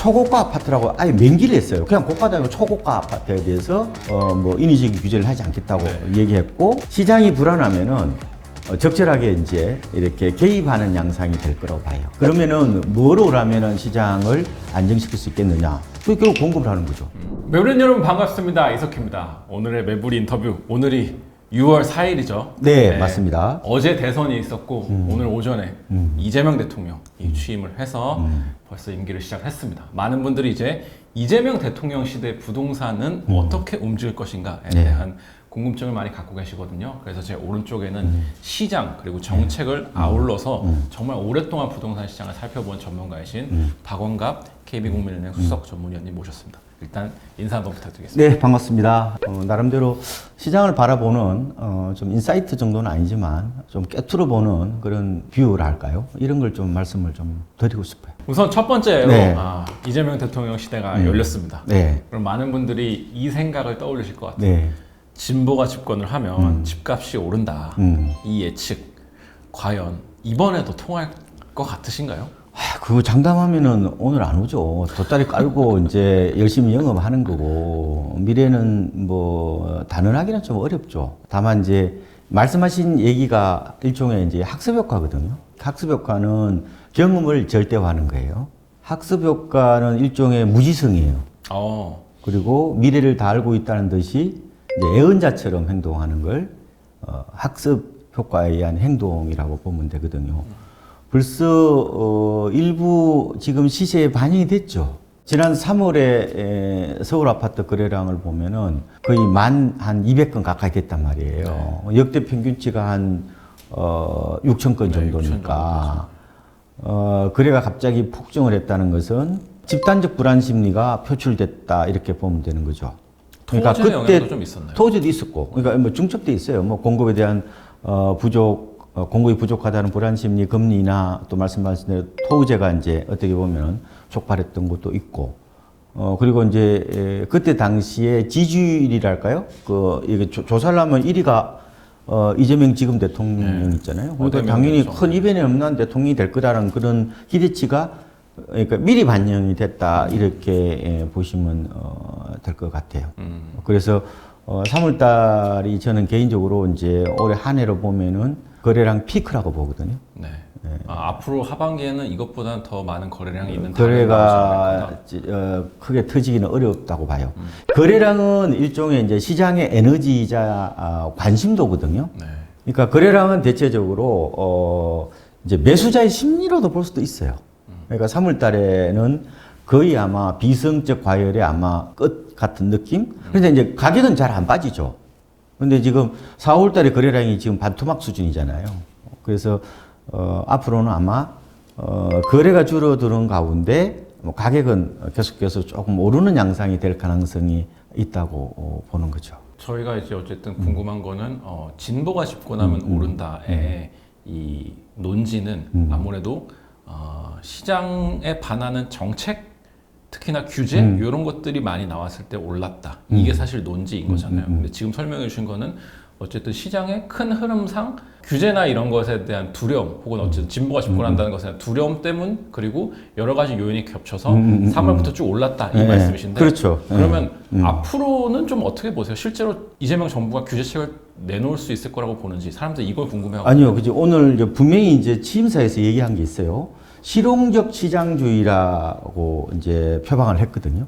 초고가 아파트라고 아예 명기를 했어요. 그냥 고가도 아니고 초고가 아파트에 대해서 뭐 인위적인 규제를 하지 않겠다고 얘기했고, 시장이 불안하면은 적절하게 이제 이렇게 개입하는 양상이 될 거라고 봐요. 그러면은 뭐로 하면은 시장을 안정시킬 수 있겠느냐? 그 결국 공급을 하는 거죠. 매부린 여러분 반갑습니다. 이석희입니다. 오늘의 매부리 인터뷰, 오늘이 6월 4일이죠. 네, 맞습니다. 어제 대선이 있었고 오늘 오전에 이재명 대통령이 취임을 해서 벌써 임기를 시작했습니다. 많은 분들이 이제 이재명 대통령 시대 부동산은 어떻게 움직일 것인가에 대한 궁금증을 많이 갖고 계시거든요. 그래서 제 오른쪽에는 시장 그리고 정책을 아울러서 정말 오랫동안 부동산 시장을 살펴본 전문가이신 박원갑 KB국민은행 수석 전문위원님 모셨습니다. 일단 인사 한번 부탁드리겠습니다. 네, 반갑습니다. 나름대로 시장을 바라보는 좀 인사이트 정도는 아니지만 좀 꿰뚫어 보는 그런 뷰라 할까요? 이런 걸 좀 말씀을 좀 드리고 싶어요. 우선 첫 번째로 네. 이재명 대통령 시대가 열렸습니다. 네. 그럼 많은 분들이 이 생각을 떠올리실 것 같아요. 네. 진보가 집권을 하면 집값이 오른다. 이 예측 과연 이번에도 통할 것 같으신가요? 그거 장담하면은 오늘 안 오죠. 돗자리 깔고 이제 열심히 영업하는 거고, 미래는 뭐 단언하기는 좀 어렵죠. 다만 이제 말씀하신 얘기가 일종의 이제 학습 효과거든요. 학습 효과는 경험을 절대화하는 거예요. 학습 효과는 일종의 무지성이에요. 그리고 미래를 다 알고 있다는 듯이 이제 애언자처럼 행동하는 걸 학습 효과에 의한 행동이라고 보면 되거든요. 벌써 일부 지금 시세에 반영이 됐죠. 지난 3월에 서울 아파트 거래량을 보면은 거의 한 200건 가까이 됐단 말이에요. 역대 평균치가 한 6,000건 정도니까 거래가 갑자기 폭증을 했다는 것은 집단적 불안 심리가 표출됐다 이렇게 보면 되는 거죠. 그러니까 그때 좀 있었나요? 토지도 있었고, 그러니까 뭐 중첩돼 있어요. 뭐 공급에 대한 공급이 부족하다는 불안 심리, 금리나 또 말씀하신 대로 토지가 이제 어떻게 보면은 촉발했던 것도 있고, 그리고 이제 그때 당시에 지지율이랄까요? 이게 조사를 하면 1위가 이재명 지금 대통령 있잖아요. 그러니까 당연히 큰 이변이 없는 대통령이 될 거라는 그런 기대치가 그러니까 미리 반영이 됐다 이렇게 보시면 될 것 같아요. 그래서 3월 달이 저는 개인적으로 이제 올해 한 해로 보면은 거래량 피크라고 보거든요. 네. 앞으로 하반기에는 이것보다는 더 많은 거래량이 있는 거래가 크게 터지기는 어렵다고 봐요. 거래량은 일종의 이제 시장의 에너지이자 관심도거든요. 네. 그러니까 거래량은 대체적으로 이제 매수자의 심리로도 볼 수도 있어요. 그러니까 3월 달에는 거의 아마 비성적 과열의 아마 끝 같은 느낌? 그런데 이제 가격은 잘 안 빠지죠. 근데 지금 4월 달에 거래량이 지금 반토막 수준이잖아요. 그래서 앞으로는 아마 거래가 줄어드는 가운데 뭐 가격은 계속해서 조금 오르는 양상이 될 가능성이 있다고 보는 거죠. 저희가 이제 어쨌든 궁금한 거는 진보가 집권하면 오른다의 이 논지는 아무래도 시장에 반하는 정책, 특히나 규제 이런 것들이 많이 나왔을 때 올랐다. 이게 사실 논지인 거잖아요. 근데 지금 설명해 주신 거는 어쨌든 시장의 큰 흐름상 규제나 이런 것에 대한 두려움, 혹은 어쨌든 진보가 집권한다는 것에 대한 두려움 때문, 그리고 여러 가지 요인이 겹쳐서 3월부터 쭉 올랐다 이 말씀이신데, 그렇죠. 그러면 앞으로는 좀 어떻게 보세요? 실제로 이재명 정부가 규제책을 내놓을 수 있을 거라고 보는지 사람들이 이걸 궁금해하고. 아니요, 그죠. 오늘 분명히 이제 취임사에서 얘기한 게 있어요. 실용적 시장주의라고 이제 표방을 했거든요.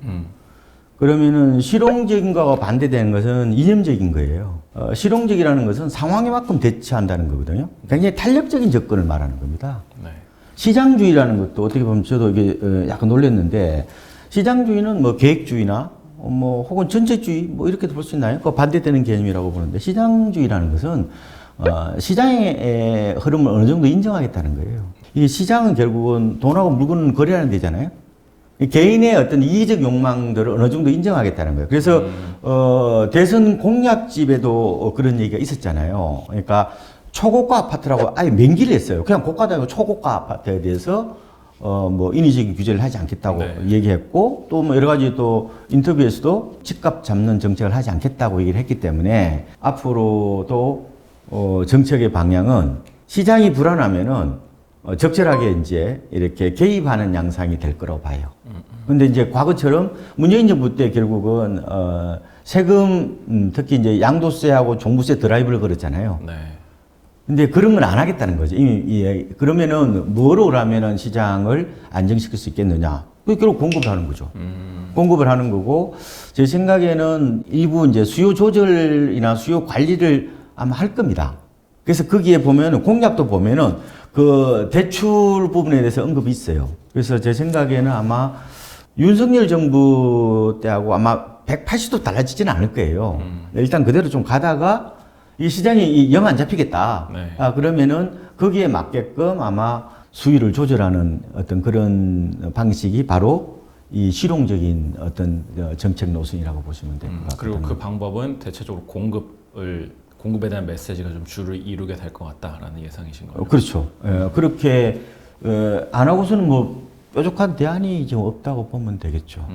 그러면은 실용적인 거와 반대되는 것은 이념적인 거예요. 실용적이라는 것은 상황에만큼 대처한다는 거거든요. 굉장히 탄력적인 접근을 말하는 겁니다. 네. 시장주의라는 것도 어떻게 보면 저도 이게 약간 놀랐는데, 시장주의는 뭐 계획주의나 뭐 혹은 전체주의 뭐 이렇게도 볼 수 있나요? 그 반대되는 개념이라고 보는데, 시장주의라는 것은 시장의 흐름을 어느 정도 인정하겠다는 거예요. 이 시장은 결국은 돈하고 물건을 거래하는 데잖아요. 개인의 어떤 이기적 욕망들을 어느 정도 인정하겠다는 거예요. 그래서 대선 공약집에도 그런 얘기가 있었잖아요. 그러니까 초고가 아파트라고 아예 명기를 했어요. 그냥 고가도 아니고 초고가 아파트에 대해서 뭐 인위적인 규제를 하지 않겠다고 얘기했고, 또 뭐 여러 가지 또 인터뷰에서도 집값 잡는 정책을 하지 않겠다고 얘기를 했기 때문에 앞으로도 정책의 방향은 시장이 불안하면은 적절하게 이제 이렇게 개입하는 양상이 될 거라고 봐요. 근데 이제 과거처럼 문재인 정부 때 결국은 세금 특히 이제 양도세하고 종부세 드라이브를 걸었잖아요. 네. 근데 그런 건 안 하겠다는 거죠. 이미 그러면은 뭐로 하면은 시장을 안정시킬 수 있겠느냐? 그 결국 공급을 하는 거죠. 공급을 하는 거고 제 생각에는 일부 이제 수요 조절이나 수요 관리를 아마 할 겁니다. 그래서 거기에 보면은 공약도 보면은 그 대출 부분에 대해서 언급이 있어요. 그래서 제 생각에는 아마 윤석열 정부 때하고 아마 180도 달라지지는 않을 거예요. 일단 그대로 좀 가다가 이 시장이 영 안 잡히겠다. 네. 그러면은 거기에 맞게끔 아마 수위를 조절하는 어떤 그런 방식이 바로 이 실용적인 어떤 정책 노선이라고 보시면 됩니다. 그리고 그 방법은 대체적으로 공급에 대한 메시지가 좀 주를 이루게 될 것 같다라는 예상이신 거예요. 그렇죠. 그렇게 안 하고서는 뭐 뾰족한 대안이 좀 없다고 보면 되겠죠.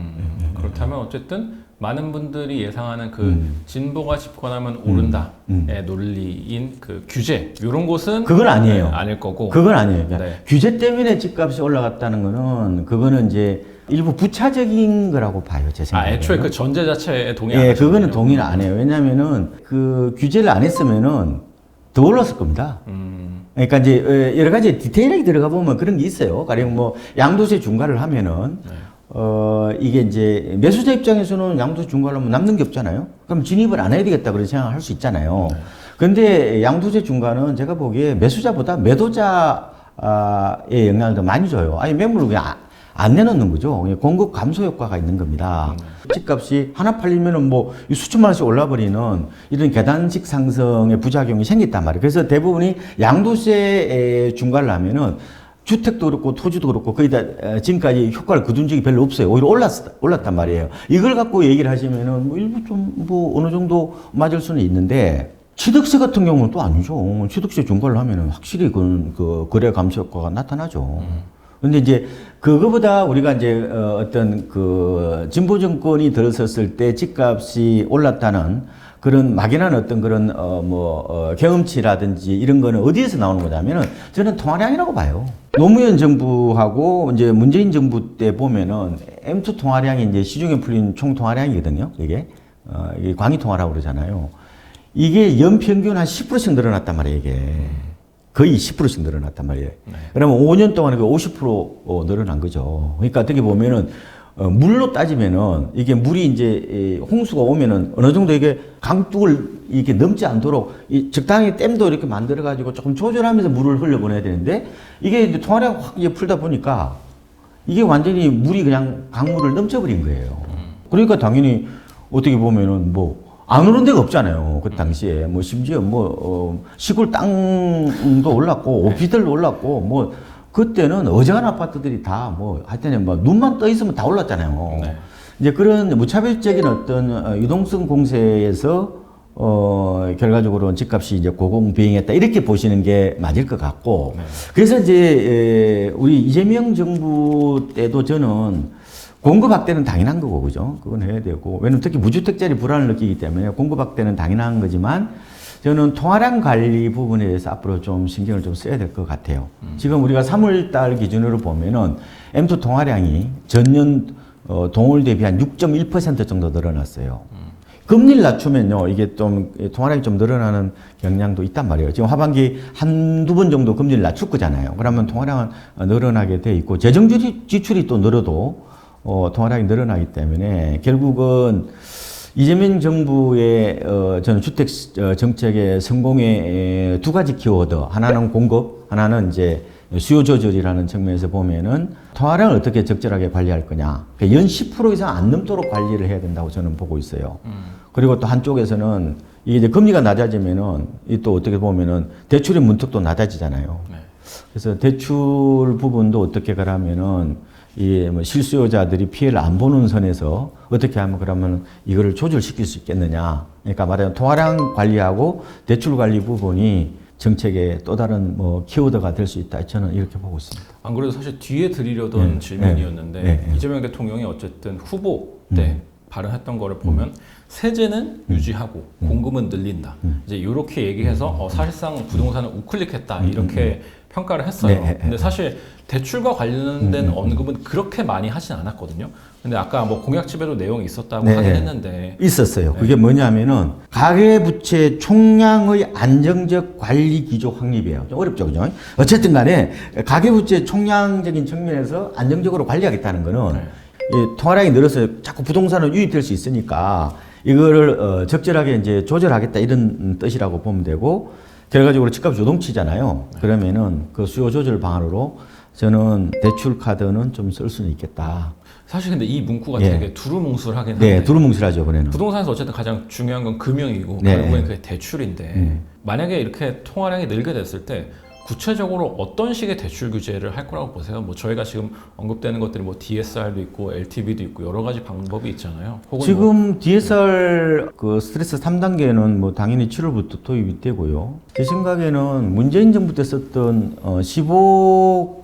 그렇다면 어쨌든 많은 분들이 예상하는 그 진보가 집권 하면 오른다의 논리인 그 규제 이런 곳은 그건 아니에요. 아닐 거고 그건 아니에요. 그러니까 네. 규제 때문에 집값이 올라갔다는 거는 그거는 이제 일부 부차적인 거라고 봐요, 제 생각에. 애초에 그 전제 자체에 동의 안 예, 하시는군요. 그거는 동의를 안 해요. 왜냐면은 그 규제를 안 했으면은 더 올랐을 겁니다. 그러니까 이제 여러 가지 디테일하게 들어가 보면 그런 게 있어요. 가령 뭐 양도세 중과를 하면은 이게 이제 매수자 입장에서는 양도세 중과를 하면 남는 게 없잖아요. 그럼 진입을 안 해야 되겠다 그런 생각을 할 수 있잖아요. 근데 양도세 중과는 제가 보기에 매수자보다 매도자의 영향을 더 많이 줘요. 아니 매물을 그냥 안 내놓는 거죠. 공급 감소 효과가 있는 겁니다. 집값이 하나 팔리면은 뭐 수천만 원씩 올라버리는 이런 계단식 상승의 부작용이 생겼단 말이에요. 그래서 대부분이 양도세 중과를 하면은 주택도 그렇고 토지도 그렇고 거의 다 지금까지 효과를 거둔 적이 별로 없어요. 오히려 올랐단 말이에요. 이걸 갖고 얘기를 하시면은 뭐 일부 좀 뭐 어느 정도 맞을 수는 있는데 취득세 같은 경우는 또 아니죠. 취득세 중과를 하면은 확실히 그 거래 감소 효과가 나타나죠. 근데 이제 그거보다 우리가 이제 어떤 그 진보 정권이 들어섰을 때 집값이 올랐다는 그런 막연한 어떤 그런 경험치라든지 이런 거는 어디에서 나오는 거냐면은 저는 통화량이라고 봐요. 노무현 정부하고 이제 문재인 정부 때 보면은 M2 통화량이 이제 시중에 풀린 총 통화량이거든요. 이게 광의 통화라고 그러잖아요. 이게 연평균 한 10%씩 늘어났단 말이에요, 이게. 거의 10%씩 늘어났단 말이에요. 네. 그러면 5년 동안에 50% 늘어난 거죠. 그러니까 어떻게 보면은 물로 따지면은 이게 물이 이제 홍수가 오면은 어느 정도 이게 강둑을 이렇게 넘지 않도록 적당히 댐도 이렇게 만들어 가지고 조금 조절하면서 물을 흘려보내야 되는데 이게 이제 통화량 확 이제 풀다 보니까 이게 완전히 물이 그냥 강물을 넘쳐버린 거예요. 그러니까 당연히 어떻게 보면은 뭐 안 오른 데가 없잖아요. 그 당시에. 뭐 심지어 시골 땅도 올랐고, 오피들도 올랐고, 뭐, 그때는 어지간한 아파트들이 다 하여튼 눈만 떠 있으면 다 올랐잖아요. 네. 이제 그런 무차별적인 어떤 유동성 공세에서 결과적으로 집값이 이제 고공비행했다. 이렇게 보시는 게 맞을 것 같고. 네. 그래서 이제 우리 이재명 정부 때도 저는 공급 확대는 당연한 거고, 그죠? 그건 해야 되고. 왜냐면 특히 무주택자리 불안을 느끼기 때문에 공급 확대는 당연한 거지만 저는 통화량 관리 부분에 대해서 앞으로 좀 신경을 좀 써야 될 것 같아요. 지금 우리가 3월 달 기준으로 보면은 M2 통화량이 전년 동월 대비 한 6.1% 정도 늘어났어요. 금리를 낮추면요, 이게 좀 통화량이 좀 늘어나는 경향도 있단 말이에요. 지금 하반기 한두 번 정도 금리를 낮출 거잖아요. 그러면 통화량은 늘어나게 돼 있고 재정 지출이 또 늘어도 통화량이 늘어나기 때문에 결국은 이재명 정부의 저는 주택 정책의 성공의 두 가지 키워드, 하나는 공급, 하나는 이제 수요 조절이라는 측면에서 보면은 통화량을 어떻게 적절하게 관리할 거냐. 그러니까 연 10% 이상 안 넘도록 관리를 해야 된다고 저는 보고 있어요. 그리고 또 한쪽에서는 이게 이제 금리가 낮아지면은 이 또 어떻게 보면은 대출의 문턱도 낮아지잖아요. 네. 그래서 대출 부분도 어떻게 가라면은 이 실수요자들이 피해를 안 보는 선에서 어떻게 하면 그러면 이거를 조절시킬 수 있겠느냐. 그러니까 말하자면 통화량 관리하고 대출 관리 부분이 정책의 또 다른 키워드가 될 수 있다. 저는 이렇게 보고 있습니다. 안 그래도 사실 뒤에 드리려던 질문이었는데 이재명 대통령이 어쨌든 후보 때 발언했던 거를 보면 세제는 유지하고 공급은 늘린다. 이제 이렇게 얘기해서 사실상 부동산을 우클릭했다 이렇게 평가를 했어요. 네. 근데 사실 대출과 관련된 언급은 그렇게 많이 하진 않았거든요. 근데 아까 뭐 공약집에도 내용이 있었다고 네. 하긴 했는데 있었어요. 그게 뭐냐면은 가계부채 총량의 안정적 관리 기조 확립이에요. 좀 어렵죠, 그죠? 어쨌든 간에 가계부채 총량적인 측면에서 안정적으로 관리하겠다는 거는 네. 이 통화량이 늘어서 자꾸 부동산은 유입될 수 있으니까 이거를 적절하게 이제 조절하겠다 이런 뜻이라고 보면 되고 결과적으로 집값이 요동치잖아요. 그러면은 그 수요 조절 방안으로 저는 대출 카드는 좀 쓸 수는 있겠다. 사실 근데 이 문구가 예. 되게 두루뭉술하긴 한데 네, 두루뭉술하죠, 그래는. 부동산에서 어쨌든 가장 중요한 건 금융이고 네. 결국엔 그게 대출인데 만약에 이렇게 통화량이 늘게 됐을 때 구체적으로 어떤 식의 대출 규제를 할 거라고 보세요? 뭐 저희가 지금 언급되는 것들이 뭐 DSR도 있고 LTV도 있고 여러 가지 방법이 있잖아요. 혹은 뭐 지금 DSR 그 스트레스 3단계는 뭐 당연히 7월부터 도입이 되고요. 제 생각에는 문재인 정부 때 썼던 15억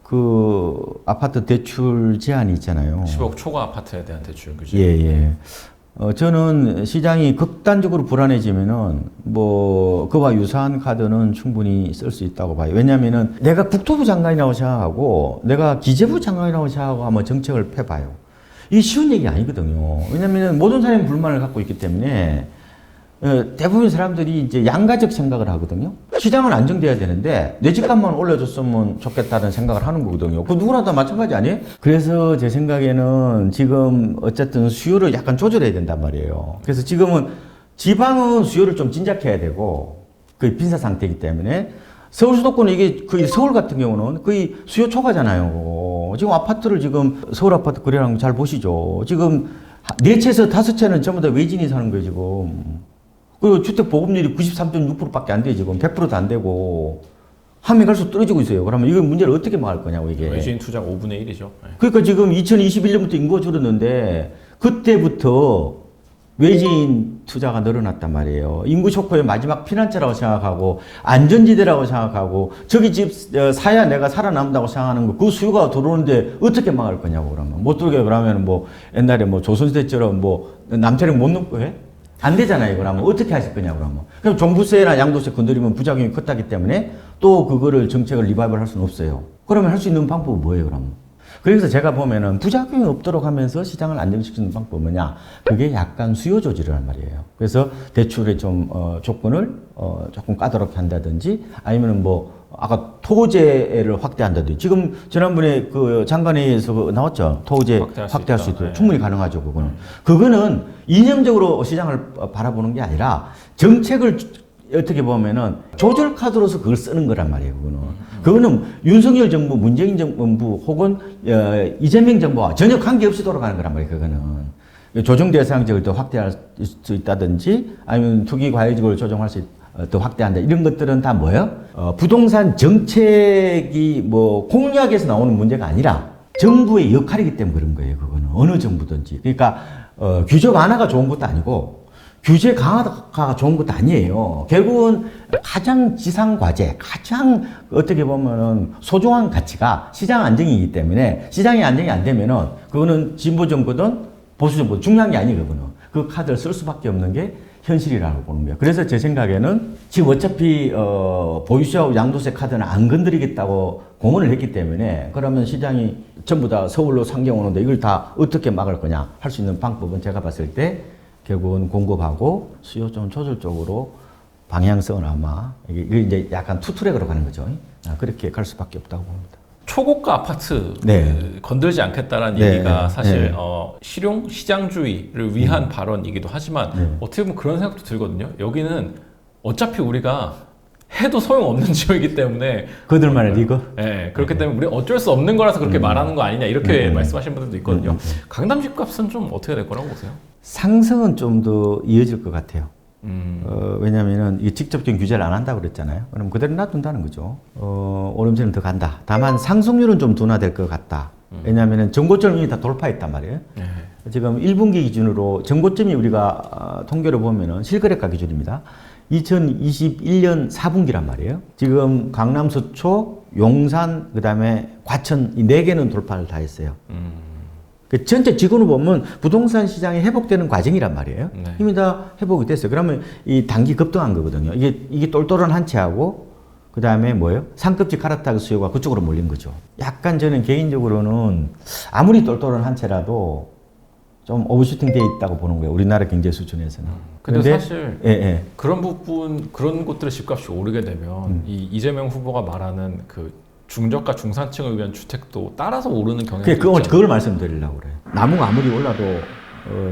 그 아파트 대출 제한이 있잖아요. 10억 초과 아파트에 대한 대출 규제. 예. 저는 시장이 극단적으로 불안해지면은 뭐 그와 유사한 카드는 충분히 쓸 수 있다고 봐요. 왜냐면은 내가 국토부 장관이라고 생각하고 내가 기재부 장관이라고 생각하고 한번 정책을 펴봐요. 이게 쉬운 얘기 아니거든요. 왜냐면은 모든 사람이 불만을 갖고 있기 때문에 대부분 사람들이 이제 양가적 생각을 하거든요. 시장은 안정돼야 되는데 내 집값만 올려줬으면 좋겠다는 생각을 하는 거거든요. 그 누구나 다 마찬가지 아니에요? 그래서 제 생각에는 지금 어쨌든 수요를 약간 조절해야 된단 말이에요. 그래서 지금은 지방은 수요를 좀 진작해야 되고 거의 빈사 상태이기 때문에 서울 수도권은 이게 거의 서울 같은 경우는 거의 수요 초과잖아요. 지금 아파트를 지금 서울 아파트 거래량 잘 보시죠. 지금 4채에서 5채는 전부 다 외진이 사는 거예요, 지금. 그 주택 보급률이 93.6%밖에 안 돼요, 지금. 100%도 안 되고. 하면 갈수록 떨어지고 있어요. 그러면 이거 문제를 어떻게 막을 거냐고, 이게. 외주인 투자 5분의 1이죠. 그러니까 지금 2021년부터 인구가 줄었는데, 그때부터 외지인 투자가 늘어났단 말이에요. 인구 쇼크의 마지막 피난처라고 생각하고, 안전지대라고 생각하고, 저기 집 사야 내가 살아남는다고 생각하는 거, 그 수요가 들어오는데 어떻게 막을 거냐고, 그러면. 못 들게 그러면 뭐, 옛날에 뭐 조선시대처럼 뭐, 남태령 못 넘고 해? 안 되잖아요, 그러면. 어떻게 하실 거냐고, 그러면. 그럼 종부세나 양도세 건드리면 부작용이 컸다기 때문에 또 그거를 정책을 리바이벌 할 수는 없어요. 그러면 할 수 있는 방법은 뭐예요, 그러면? 그래서 제가 보면은 부작용이 없도록 하면서 시장을 안정시키는 방법은 뭐냐? 그게 약간 수요 조절이란 말이에요. 그래서 대출의 좀, 조건을, 조금 까다롭게 한다든지 아니면은 뭐, 아까 토제를 확대한다든지. 지금 지난번에 그 장관회의에서 나왔죠. 토제 확대할 수 있도록. 네. 충분히 가능하죠, 그거는. 그거는 이념적으로 시장을 바라보는 게 아니라 정책을 어떻게 보면은 조절 카드로서 그걸 쓰는 거란 말이에요, 그거는 윤석열 정부, 문재인 정부 혹은 이재명 정부와 전혀 관계없이 돌아가는 거란 말이에요, 그거는. 조정 대상적을 더 확대할 수 있다든지 아니면 투기 과열적으로 조정할 수 더 확대한다. 이런 것들은 다 뭐예요? 부동산 정책이 뭐 공약에서 나오는 문제가 아니라 정부의 역할이기 때문에 그런 거예요, 그거는. 어느 정부든지. 그러니까 규제 완화가 좋은 것도 아니고 규제 강화가 좋은 것도 아니에요. 결국은 가장 지상 과제, 가장 어떻게 보면은 소중한 가치가 시장 안정이기 때문에 시장이 안정이 안 되면은 그거는 진보 정부든 보수 정부 중요한 게 아니에요, 그거는. 그 카드를 쓸 수밖에 없는 게 현실이라고 보는 거예요. 그래서 제 생각에는 지금 어차피 보유세하고 양도세 카드는 안 건드리겠다고 공언을 했기 때문에 그러면 시장이 전부 다 서울로 상경 오는데 이걸 다 어떻게 막을 거냐 할 수 있는 방법은 제가 봤을 때 결국은 공급하고 수요 좀 조절적으로 방향성은 아마 이게 이제 약간 투트랙으로 가는 거죠. 그렇게 갈 수밖에 없다고 봅니다. 초고가 아파트 네. 건들지 않겠다라는 네. 얘기가 사실 네. 실용 시장주의를 위한 발언이기도 하지만 네. 어떻게 보면 그런 생각도 들거든요. 여기는 어차피 우리가 해도 소용없는 지역이기 때문에 그들만의 리그? 네, 그렇기 때문에 우리 어쩔 수 없는 거라서 그렇게 말하는 거 아니냐 이렇게 말씀하시는 분들도 있거든요. 강남 집값은 좀 어떻게 될 거라고 보세요? 상승은 좀 더 이어질 것 같아요. 왜냐면은 이게 직접적인 규제를 안 한다고 그랬잖아요. 그럼 그대로 놔둔다는 거죠. 오름세는 더 간다. 다만 상승률은 좀 둔화될 것 같다. 왜냐면은 정고점을 이미 다 돌파했단 말이에요. 네. 지금 1분기 기준으로 정고점이 우리가 통계를 보면은 실거래가 기준입니다. 2021년 4분기란 말이에요. 지금 강남, 서초, 용산, 그 다음에 과천 이 4개는 돌파를 다 했어요. 그 전체 지구를 보면 부동산 시장이 회복되는 과정이란 말이에요. 네. 이미 다 회복이 됐어요. 그러면 이 단기 급등한 거거든요. 이게 똘똘한 한 채하고 그 다음에 뭐예요? 상급지 갈아타기 수요가 그쪽으로 몰린 거죠. 약간 저는 개인적으로는 아무리 똘똘한 한 채라도 좀 오버슈팅 돼 있다고 보는 거예요. 우리나라 경제 수준에서는. 근데 사실 예, 예. 그런 부분 그런 곳들의 집값이 오르게 되면 이 이재명 후보가 말하는 그 중저가 중산층을 위한 주택도 따라서 오르는 경향이 있잖아요. 그걸 말씀드리려고 그래요. 나무가 아무리 올라도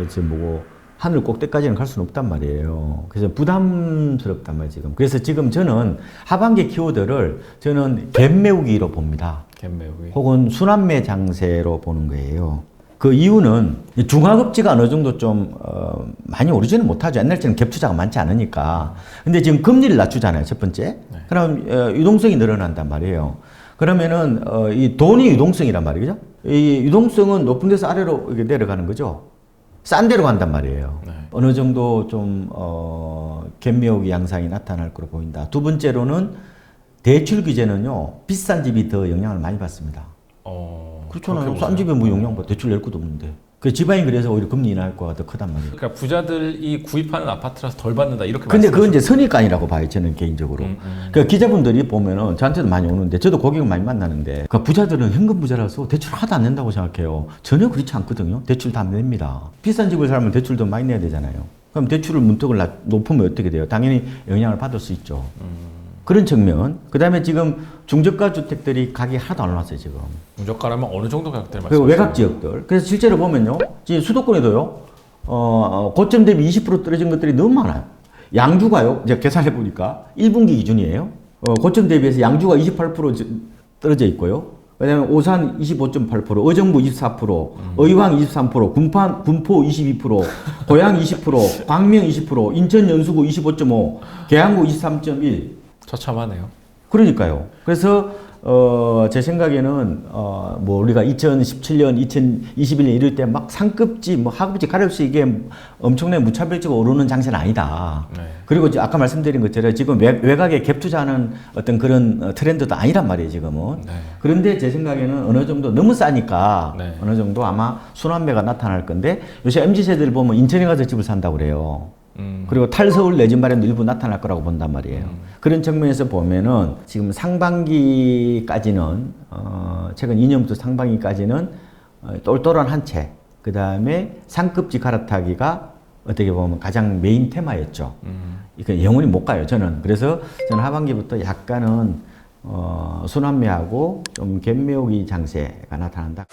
지금 뭐고 하늘 꼭대까지는 갈 수는 없단 말이에요. 그래서 부담스럽단 말이에요, 지금. 그래서 지금 저는 하반기 키워드를 저는 갭매우기로 봅니다. 갭매우기. 혹은 순환매 장세로 보는 거예요. 그 이유는 중하급지가 어느 정도 좀 많이 오르지는 못하죠. 옛날처럼 갭 투자가 많지 않으니까. 근데 지금 금리를 낮추잖아요, 첫 번째. 그럼 유동성이 늘어난단 말이에요. 그러면은 이 돈이 유동성이란 말이죠. 이 유동성은 높은 데서 아래로 이렇게 내려가는 거죠. 싼 데로 간단 말이에요. 네. 어느 정도 좀 갭매우기 양상이 나타날 거로 보인다. 두 번째로는 대출 규제는요, 비싼 집이 더 영향을 많이 받습니다. 그렇잖아요. 싼 집에 뭐 영향 받 대출 낼 것도 없는데. 그 지방이 그래서 오히려 금리 인하 효과가 더 크단 말이에요. 그러니까 부자들이 구입하는 아파트라서 덜 받는다 이렇게. 근데 그건 이제 선입관이라고 봐요, 저는 개인적으로. 그러니까 기자분들이 보면은 저한테도 많이 오는데, 저도 고객을 많이 만나는데, 그러니까 부자들은 현금 부자라서 대출 하나도 안 낸다고 생각해요. 전혀 그렇지 않거든요. 대출 다 냅니다. 비싼 집을 살면 대출도 많이 내야 되잖아요. 그럼 대출을 문턱을 높으면 어떻게 돼요? 당연히 영향을 받을 수 있죠. 그런 측면. 그 다음에 지금 중저가 주택들이 가격이 하나도 안 올랐어요, 지금. 중저가라면 어느 정도 가격대를 그리고 말씀하시나요? 외곽 지역들. 그래서 실제로 보면요, 지금 수도권에도요, 고점 대비 20% 떨어진 것들이 너무 많아요. 양주가요, 제가 계산해 보니까 1분기 기준이에요. 고점 대비해서 양주가 28% 떨어져 있고요. 왜냐면 오산 25.8%, 의정부 24%, 의왕 23%, 군포 22%, 고양 20%, 광명 20%, 인천 연수구 25.5%, 계양구 23.1%. 처참하네요. 그러니까요. 그래서 제 생각에는 뭐 우리가 2017년, 2021년 이럴 때 막 상급지, 뭐 하급지 가릴 수 이게 엄청나게 무차별적으로 오르는 장세는 아니다. 네. 그리고 아까 말씀드린 것처럼 지금 외곽에 갭 투자하는 어떤 그런 트렌드도 아니란 말이에요, 지금은. 네. 그런데 제 생각에는 어느 정도 너무 싸니까 네. 어느 정도 아마 순환매가 나타날 건데, 요새 MZ세대들 보면 인천에 가서 집을 산다고 그래요. 그리고 탈서울 내 집 마련도 일부 나타날 거라고 본단 말이에요. 그런 측면에서 보면은 지금 상반기까지는 최근 2년부터 상반기까지는 똘똘한 한 채, 그 다음에 상급지 갈아타기가 어떻게 보면 가장 메인 테마였죠. 이거 영원히 못 가요, 저는. 그래서 저는 하반기부터 약간은 순환매하고 좀 갭매우기 장세가 나타난다.